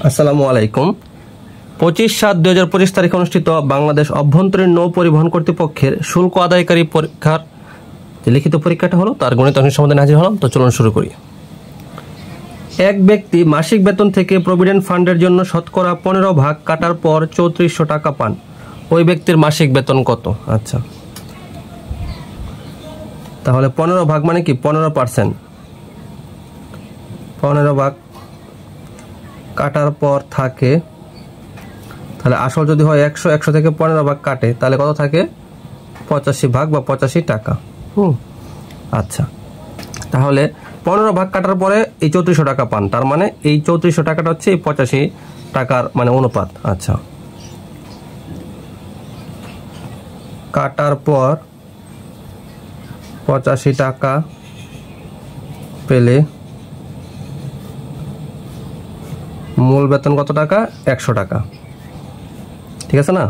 আসসালামু আলাইকুম। 25/7/2025 তারিখে অনুষ্ঠিত বাংলাদেশ অভ্যন্তরীণ নৌ পরিবহন কর্তৃপক্ষের শুল্ক আদায়কারী পরীক্ষার যে লিখিত পরীক্ষাটা হলো তার গণিত অংশ সম্বন্ধে হাজির হলাম। তো চলুন শুরু করি। এক ব্যক্তি মাসিক বেতন থেকে প্রভিডেন্ট ফান্ডের জন্য শতকরা 15 কাটার পর 3400 টাকা পান। ওই ব্যক্তির মাসিক বেতন কত? আচ্ছা, তাহলে 15 মানে কি? 15%। 15 কাটার পর থাকে, তাহলে আসল যদি হয় 100 থেকে 15 কাটে তাহলে কত থাকে? 85 বা 85 টাকা। আচ্ছা, তাহলে 15 কাটার পরে এই 3400 টাকা পান, তার মানে এই 3400 টাকাটা হচ্ছে এই 85 টাকার মানে অনুপাত। আচ্ছা, কাটার পর 85 টাকা পেলে মূল বেতন কত টাকা? 100 টাকা। ঠিক আছে না?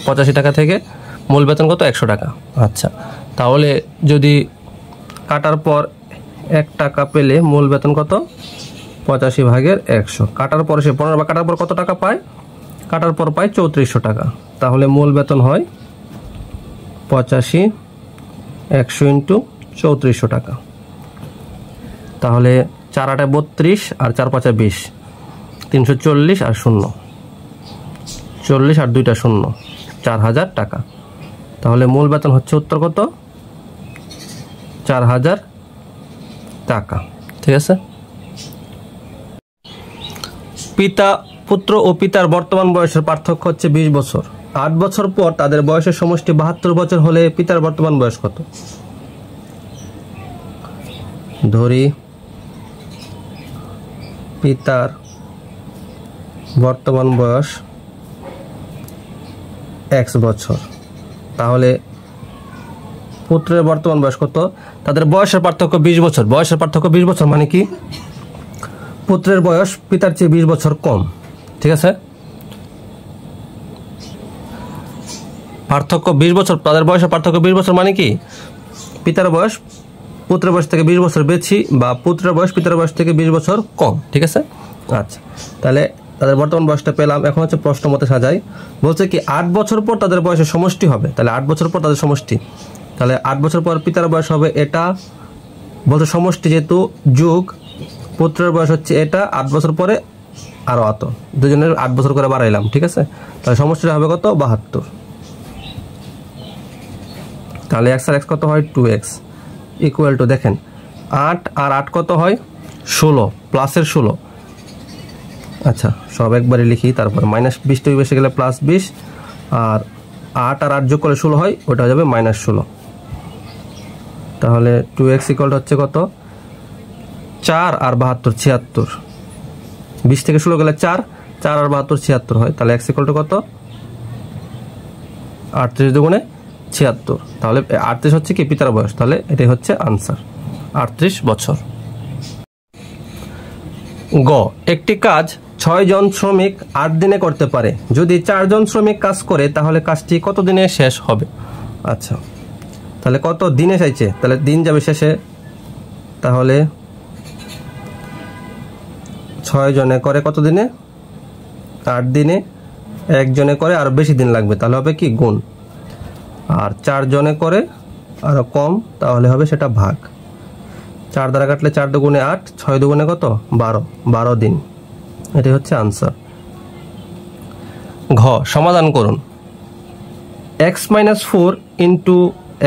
85 টাকা থেকে মূল বেতন কত? 100 টাকা। আচ্ছা, তাহলে যদি কাটার পর 1 টাকা পেলে মূল বেতন কত? 85/100। কাটার পর সে 15 কাটার পর কত টাকা পায়? কাটার পর পায় 3400 টাকা। তাহলে মূল বেতন হয় 85 100 × 3400 টাকা। তাহলে 4 8 32 আর 4 5 20, 340 আর 0, 40 আর 2টা 0, 4000 টাকা। তাহলে মূল বেতন হচ্ছে উত্তর কত? 4000 টাকা। ঠিক আছে। পুত্র ও পিতার বর্তমান বয়সের পার্থক্য হচ্ছে 20 বছর। 8 বছর পর তাদের বয়সের সমষ্টি 72 বছর হলে পিতার বর্তমান বয়স কত? ধরি পিতার বর্তমান বয়স x বছর, তাহলে পুত্রের বর্তমান বয়স কত? তাদের বয়সের পার্থক্য 20 বছর। বয়সের পার্থক্য 20 বছর মানে কি? পুত্রের বয়স পিতার চেয়ে 20 বছর কম। ঠিক আছে, পার্থক্য 20 বছর, তাদের বয়সের পার্থক্য 20 বছর মানে কি? পিতার বয়স পুত্রের বয়স থেকে 20 বছর বেশি বা পুত্রের বয়স পিতার বয়স থেকে 20 বছর কম। ঠিক আছে। আচ্ছা, তাহলে তাদের বর্তমান বয়সটা পেলাম। এখন হচ্ছে প্রশ্ন মতে সাজাই। বলছে কি 8 বছর পর তাদের বয়সের সমষ্টি হবে। তাহলে 8 বছর পর তাদের সমষ্টি, তাহলে 8 বছর পর পিতার বয়স হবে এটা। বলছে সমষ্টি যেহেতু যুগ, পুত্রের বয়স হচ্ছে এটা, 8 বছর পরে আরও অত, দুজনের 8 বছর করে বাড়াইলাম। ঠিক আছে, তাহলে সমষ্টিটা হবে কত? 72। তাহলে x আর x কত হয়? 2x ইকুয়াল টু, দেখেন 8 আর 8 কত হয়? 16 প্লাসের 16। আচ্ছা, সব একবারে লিখি, তারপরে -20 থেকে বেশি গেলে +20, আর 8 আর 8 যোগ করলে 16 হয়, ওটা হয়ে যাবে -16। তাহলে 2x ইকুয়াল হচ্ছে কত? 4 আর 72 76। 20 থেকে 16 গেলে 4, 4 আর 72 76 হয়। তাহলে x ইকুয়াল কত? 38 দুগুণে 76। তাহলে 38 হচ্ছে কি পিতার বয়স, তাহলে এটাই হচ্ছে আনসার, 38 বছর। গ, একটি কাজ 6 জন শ্রমিক 8 দিনে করতে পারে। যদি 4 জন শ্রমিক কাজ করে তাহলে কাজটি কত দিনে শেষ হবে? আচ্ছা, তাহলে কত দিনে চাইছে, তাহলে দিন যাবে শেষে। তাহলে 6 জনে করে কত দিনে? 8 দিনে। 1 জনে করে আরো বেশি দিন লাগবে, তাহলে হবে কি গুণ। আর 4 জনে করে আরো কম, তাহলে হবে সেটা ভাগ। 4 দ্বারা কাটলে 4 দুগুণে 8, 6 দুগুণে কত? 12 দিন। এটাই হচ্ছে আনসার। ঘ, সমাধান করুন। x - 4 ×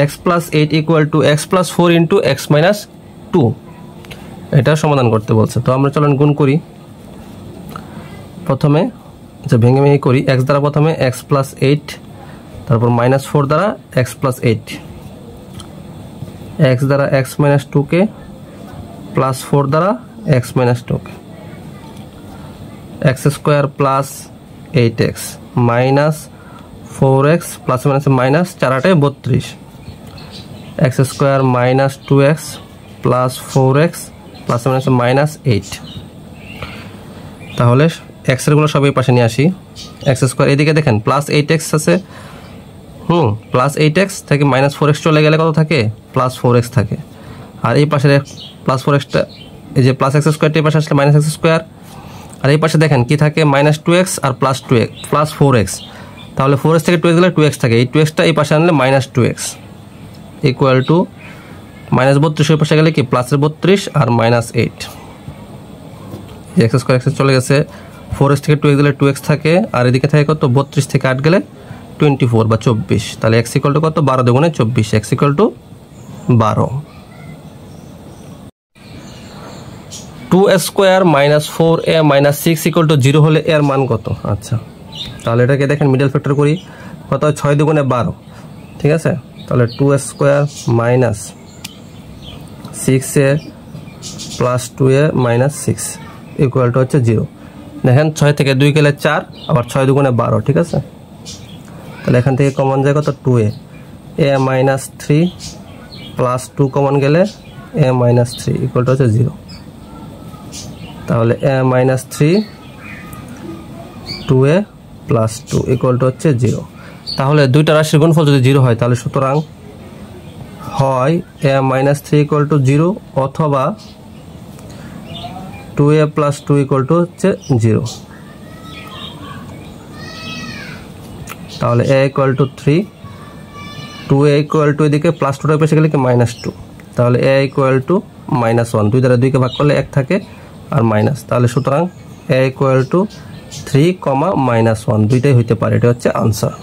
x + 8 = x + 4 × x - 2। এটা সমাধান করতে বলছে। তো আমরা চলুন গুণ করি। প্রথমে ভেঙে ভেঙে করি। x দ্বারা প্রথমে x + 8, তারপর -4 দ্বারা x + 8, x দ্বারা x - 2 কে +4 দ্বারা x - 2 কে, x² + 8x -4x plus minus 4 8 32, x² - 2x + 4x plus -8। তাহলে x এর গুলো সব এই পাশে নিয়ে আসি। x² এদিকে দেখেন +8x আছে, +8x থেকে -4x চলে গেলে কত থাকে? +4x থাকে। আর এই পাশের +4xটা, এই যে +x² এই পাশে আসলে -x², আর এই পাশে দেখেন কি থাকে -2x আর প্লাস 4x, তাহলে 4x থেকে 2x গেলে 2x থাকে, এই 2xটা এই পাশে আনলে -2x ইকুয়াল টু -32 ওই পাশে গেলে কি +32 আর -8, x² x চলে গেছে, 4x থেকে 2x গেলে 2x থাকে, আর এদিকে থাকে কত 32 থেকে 8 গেলে 24 বা 24, তাহলে x ইকুয়াল টু কত 12 দুগুণে 24, x equal to 12। 2 square -4a -6 equal to 0 হলে এর মান কত? আচ্ছা, তাহলে এটাকে দেখেন মিডল ফ্যাক্টর করি, কত 6 দুগুণে 12, ঠিক আছে, তাহলে 2 square -6a plus 2a -6 equal to হচ্ছে 0। দেখেন 6 থেকে 2 গেলে 4, আবার 6 দুগুণে 12, ঠিক আছে, তাহলে এখান থেকে কমন যায় কত 2a, a -3 প্লাস 2 কমন গেলে a -3 ইকুয়াল টু হচ্ছে 0, তাহলে a -3 2a plus 2 equal to হচ্ছে 0। তাহলে দুইটা রাশির গুণফল যদি 0 হয় তাহলে সুতরাং হয় a -3 ইকুয়াল টু 0 অথবা 2a প্লাস 2 ইকুয়াল টু হচ্ছে 0। তাহলে a equal to 3, 2a equal to এদিকে প্লাস 2টার পাশে গেলে কি -2, তাহলে a ইকুয়াল টু -1, 2 দ্বারা 2কে ভাগ করলে 1 থাকে আর মাইনাস, তাহলে সুতরাং a ইকুয়াল টু 3, -1 দুইটাই হইতে পারে, এটা হচ্ছে আনসার।